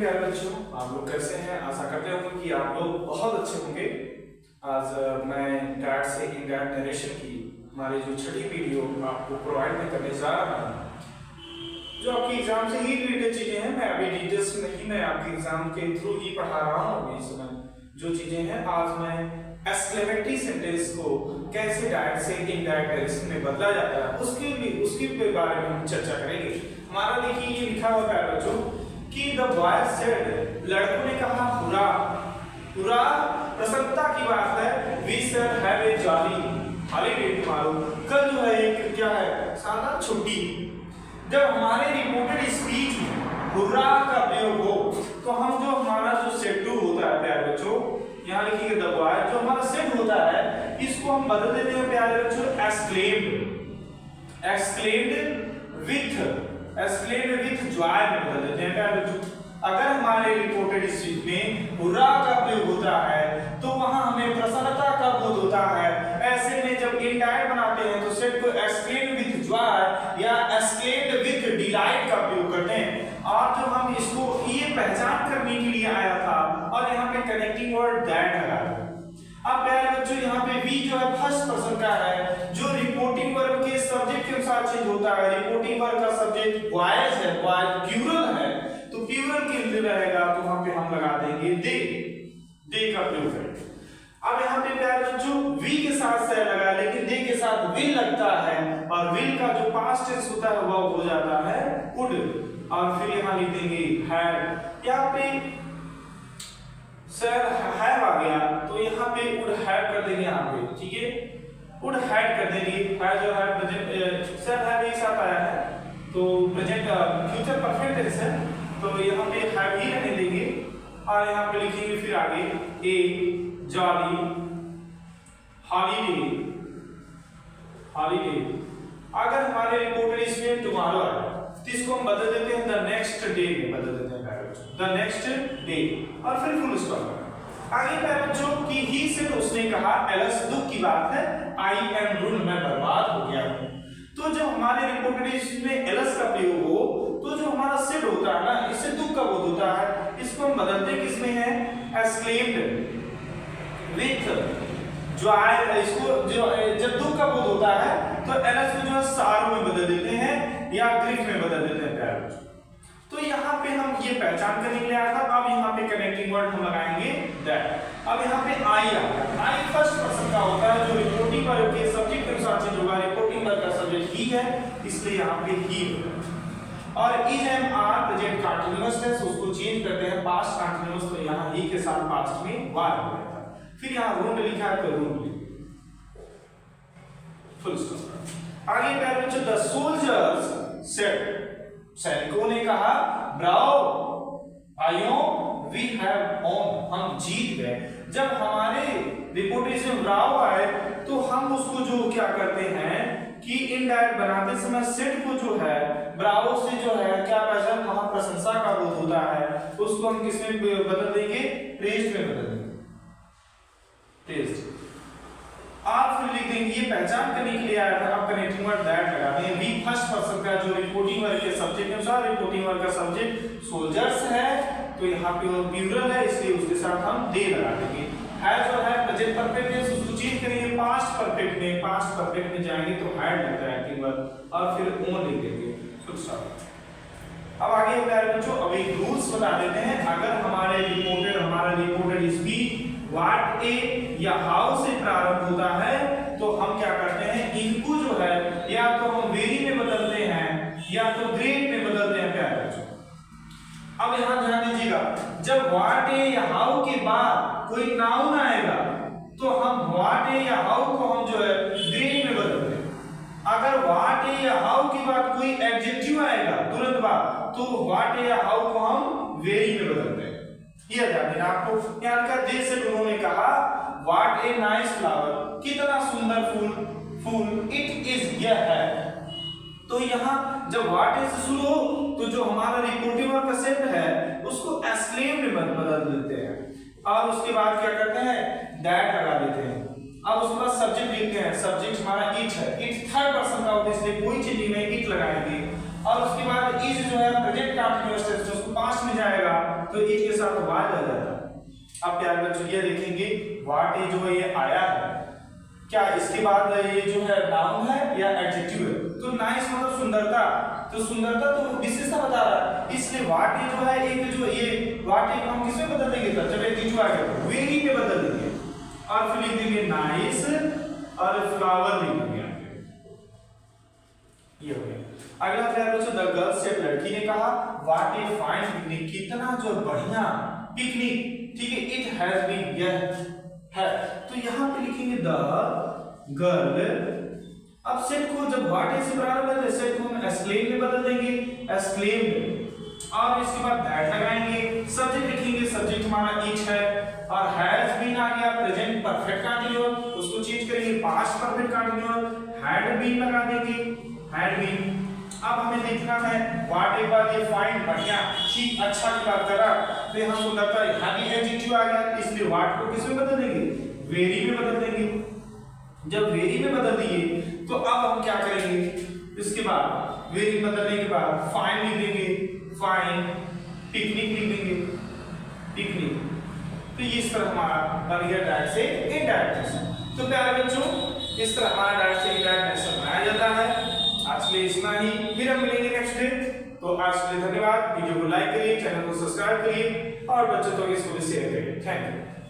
प्यारे बच्चों, आप लोग कैसे हैं? आशा करते होंगे कि आप लोग बहुत अच्छे होंगे। आज मैं डैट से इनडायरेक्ट नरेशन की हमारी जो छठी वीडियो आपको प्रोवाइड में करने जा रहा हूँ। जो आपके एग्जाम से ही रिलेटेड चीजें हैं, मैं अभी डिटेल्स नहीं, मैं आपके एग्जाम के थ्रू ही पढ़ा रहा हूँ। अभी इस समय जो चीजें हैं, आज मैं एक्सक्लेमेटरी सेंटेंस को कैसे डायरेक्ट से इनडायरेक्ट नरेशन में बदला जाता है उसके बारे में हम चर्चा करेंगे। हमारा देखिए ये लिखा हुआ है बच्चों कि द बॉय सेड, लड़कों ने कहा हुर्रा। हुर्रा प्रसन्नता की बात है। We said have a jolly holiday tomorrow, कल जो है एक क्या है, शानदार छुट्टी। जब हमारे रिपोर्टेड स्पीच में हुर्रा का प्रयोग हो तो हम जो हमारा जो सेड टू होता है प्यारे बच्चों, यहाँ लिखिए द बॉय, जो हमारा सेड होता है इसको हम बदल देते हैं प्यारे बच्चों एक्सक्लेम्ड। एक्सक्लेम्ड विथ जॉय में बदल देते हैं प्यारे बच्चों। अगर हमारे रिपोर्टेड स्पीच में हुर्रा का प्रयोग होता है तो वहां हमें प्रसन्नता का बोध होता है। ऐसे में जब इनडायरेक्ट बनाते हैं तो सेट को एक्सक्लेम्ड विथ जॉय या एक्सक्लेम्ड विथ डिलाइट का प्रयोग करते हैं। और जब हम इसको ये पहचान करने के लिए आया था और यहाँ पे कनेक्टिंग वर्ड दैट लगा है। अब प्यारे बच्चों यहाँ पे वी जो है फर्स्ट पर्सन का है, जो रिपोर्टिंग वर्ब के सब्जेक्ट के अनुसार चेंज होता है। रिपोर्टिंग वर्ब का सब्जेक्ट बॉयज है, बॉय प्लूरल है, तो प्लूरल के लिए रहेगा तो वहां पे हम लगा देंगे दे का प्रयोग करेंगे। अब यहाँ पे प्यारे बच्चों वी के साथ से लगा, लेकिन दे के साथ विल लगता है और विल का जो पास्ट टेंस होता है वो हो जाता है वुड। और फिर यहाँ लिख देंगे हैड। यहाँ पे सर हैव आ गया तो यहाँ पे वुड हैव कर देंगे यहाँ पे, ठीक है, वुड हैव कर देंगे। हैव जो है प्रेजेंट, सर हैव एक साथ आया है तो प्रेजेंट फ्यूचर परफेक्ट टेंस है, तो यहाँ पे हैव ही रहने देंगे और यहाँ पे लिखेंगे फिर आगे ए जॉली हॉलीडे। अगर हमारे रिपोर्टेड इसमें टुमारो आया तो इसको हम बदल देते हैं द नेक्स्ट डे में, बदल देते हैं द नेक्स्ट डे और फिर फुल स्टॉप। आगे प्यारे बच्चों कि ही से उसने कहा, एलस दुख की बात है, आई एम रूड, मैं बर्बाद हो गया हूं। तो जब हमारे रिपोर्टेड इसमें एलस का प्रयोग हो तो जो हमारा सिड होता है ना, इससे दुख का बोध होता है। इसको हम बदलते किसमें है, एक्सक्लेम्ड विथ जॉय। इसको जो जब दुख का बोध होता है तो एलस को जो है सारो में बदल देते हैं या ग्रीफ में बदल देते हैं प्यारे बच्चों। तो यहाँ पे हम ये पहचान करने के लिए आया था। अब यहाँ पे कनेक्टिंग वर्ड हम लगाएंगे दैट। अब यहाँ पे आई आ गया। आई फर्स्ट पर्सन का होता है जो रिपोर्टिंग वर्ब के सब्जेक्ट के अनुसार चेंज होगा। रिपोर्टिंग वर्ब का सब्जेक्ट ही है, इसलिए यहाँ पे ही होगा। और is am are present continuous tense, उसको चेंज करते हैं पास्ट कंटीन्यूअस, तो यहाँ ही के साथ पास्ट में वार हो जाता है। फिर यहाँ रूंड लिखा है तो रूंड फुल स्टॉप। आगे प्यारे बच्चों द सोल्जर्स सेड, सैनिकों ने कहा, ब्रावो भाइयों, वी हैव वॉन, हम जीत गए। जब हमारे रिपोर्टेशन में ब्रावो आए तो हम उसको जो क्या करते हैं कि इनडायरेक्ट बनाते समय सेड को जो है ब्रावो से जो है क्या पहचान, वहां प्रशंसा का बोध होता है, उसको हम किसमें बदल देंगे, प्रेज्ड में बदल देंगे, प्रेज्ड। आप फिर लिख देंगे ये पहचान करने के लिए आया था। आप कनेक्टिंग वर्ड दैट लगा देंगे। वी फर्स्ट पर्सन का जो रिपोर्टिंग वर्ब के सब्जेक्ट के अनुसार, रिपोर्टिंग वर्ब का सब्जेक्ट सोल्जर्स है तो यहाँ पे वो प्लूरल है, इसलिए उसके साथ हम दे लगा देंगे। हैव जो है प्रेजेंट परफेक्ट टेंस, उसको चेंज करेंगे पास्ट परफेक्ट में, पास्ट परफेक्ट में जाएंगे तो हैड लगता है एक्टिंग वर्ब और फिर ओन लिख देंगे, फुल स्टॉप। अब आगे प्यारे बच्चों अब एक रूल्स बता देते हैं। अगर हमारा रिपोर्टेड स्पीच व्हाट ए या हाउ से प्रारंभ होता है तो हम क्या करते हैं, इनको जो है या तो हम वेरी में बदलते हैं या तो ग्रेट में बदलते हैं प्यारे बच्चों। अब यहां ध्यान दीजिएगा, जब व्हाट ए या हाउ के बाद कोई नाउन आएगा तो हम व्हाट ए या हाउ को हम जो है ग्रेट में बदलते हैं। अगर व्हाट ए या हाउ के बाद कोई एडजेक्टिव आएगा तुरंत बाद तो व्हाट ए या हाउ को हम वेरी में बदलते हैं। ये ध्यान देना आपको। यहाँ का दे से उन्होंने कहा, व्हाट ए नाइस फ्लावर, कितना सुंदर फूल, इट इज, यह है। तो यहाँ जब व्हाट ए से शुरू हो तो जो हमारा रिपोर्टिंग वर्ब का सेट है उसको एक्सक्लेम्ड में बदल देते हैं और उसके बाद क्या करते हैं, दैट लगा देते हैं। अब उसके बाद सब्जेक्ट लिखते हैं, सब्जेक्ट हमारा इट है, इट थर्ड पर्सन का होता है इसलिए कोई चेंजिंग नहीं, इट लगाएंगे। और उसके बाद इज जो है प्रेजेंट कंटीन्यूअस टेंस, उसको पास्ट में जाएगा तो इट के साथ वाई लग जाता। अब प्यारे बच्चों ये देखेंगे व्हाट ये जो है ये आया है, क्या इसके बाद ये जो है नाउन है या एडजेक्टिव है? तो नाइस मतलब सुंदरता, तो सुंदरता तो विशेषता बता रहा है, इसलिए व्हाट ये जो है एक जो ये व्हाट एक हम किसमें बदल देंगे तब जब एडजेक्टिव आ गया तो वेरी पे बदल देंगे और फिर लिख देंगे नाइस और फ्लावर लिख देंगे। ये हो गया। अगला प्यारे बच्चों द गर्ल सेड, लड़की ने कहा व्हाट ए फाइन पिकनिक, कितना जो बढ़िया पिकनिक, ठीक है, इट हैज बीन, यह है। तो यहां पे लिखेंगे द गर्ल, अब सेड को जब व्हाट ए से बराबर बदले सेड को हम एक्सक्लेम में बदल देंगे, एक्सक्लेम और इसके बाद दैट लगाएंगे, सब्जेक्ट लिखेंगे, सब्जेक्ट हमारा इट है और हैज बीन आ गया प्रेजेंट परफेक्ट कंटीन्यूअस, उसको चेंज करेंगे past perfect continuous, had been लगा देंगे, हैड बीन। अब हमें देखना है व्हाट एक बार ये फाइन बढ़िया ठीक अच्छा की बात कर रहा, तो यहाँ सुंदरता यहाँ भी एडजेक्टिव आ गया, इसलिए व्हाट को किस में बदल देंगे, वेरी में बदल देंगे। जब वेरी में बदल दिए तो अब हम क्या करेंगे, इसके बाद वेरी बदलने के बाद फाइन लिख देंगे, फाइन, पिकनिक लिख देंगे, पिकनिक। तो इस तरह हमारा बन गया डायरेक्ट से इनडायरेक्ट नेशन। तो प्यारे बच्चों इस तरह हमारा डायरेक्ट से इनडायरेक्ट नेशन बनाया जाता है। आज के लिए इतना ही, फिर हम मिलेंगे नेक्स्ट डे। तो आज के लिए धन्यवाद, वीडियो को लाइक करिए, चैनल को सब्सक्राइब करिए और बच्चों को इसको भी शेयर करिए। Thank you.